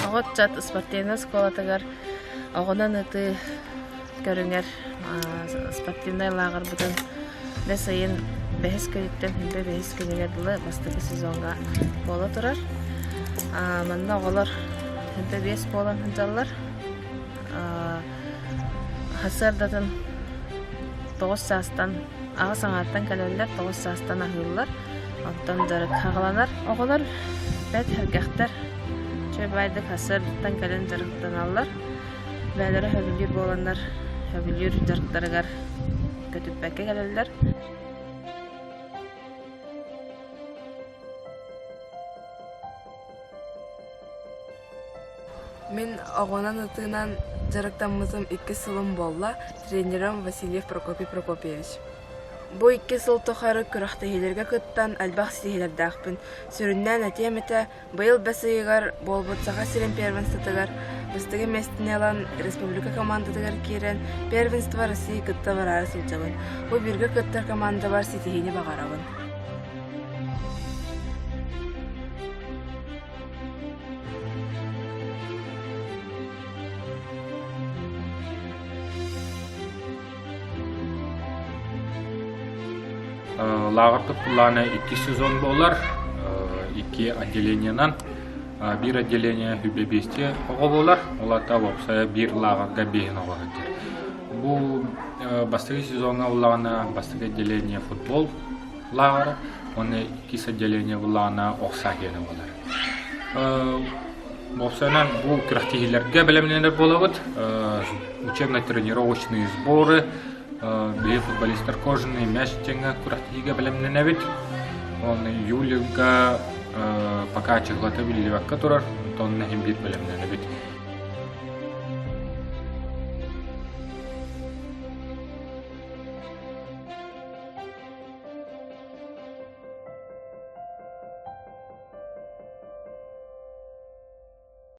Огот чат спортивный школатыгар огонан ыты көрүңер спортивный лагер бутун да сайын бәхис көйттен химбе бәхис көйгә диле бастагы сезонга бола турар. Мында оголор химбе бәхис болан ханжаллар. Хасардатын 9 састан ага саңаттан калеллер 9 састан ахыллар. Оттан жарык хагаланар. Оголор бәт хәргәхтәр Чөбайды хасардatan кален жарыктан аллар. Бәләре хөбүлүр боланнар, хөбүлүр жарыктарыгар көтүппәккә калеллер. Мен огонан ытынан жарыктанмызым 2 сылым болла, тренером Васильев Прокопий Прокопьевич. Бу 2 сыл тохары күрәхтәһиләргә кыттан албах сиһиләрдәхпин. Сүрүннән әтемете быел бәсәйгәр болбот саха сирен первенствотыгар, быстыгы местнелан республика командатыгар кирен первенство России кытта барары сылжабын. Бу бирге кыттар команда бар ситихини багарабын. Лагерді планы 2 сезон болар, 2 отделениянан, bir отделение хүбебесте оғы болар, олата опсая bir лагерға бейін оғы өтер. Бұл бастығы сезонға олағына бастығы отделение футбол лагері, оны 2 отделение олағына оқса кені болар. Опсайынан бұл күрәхтегілерге білімленер болағыд, учебно-тренировочные сборы, бе футболисттар кожаный мяч теңе күрәхтеге белемленә бит. Он июльгә пока чыгылата билебәккә турар, тонны һәм бит белемленә бит.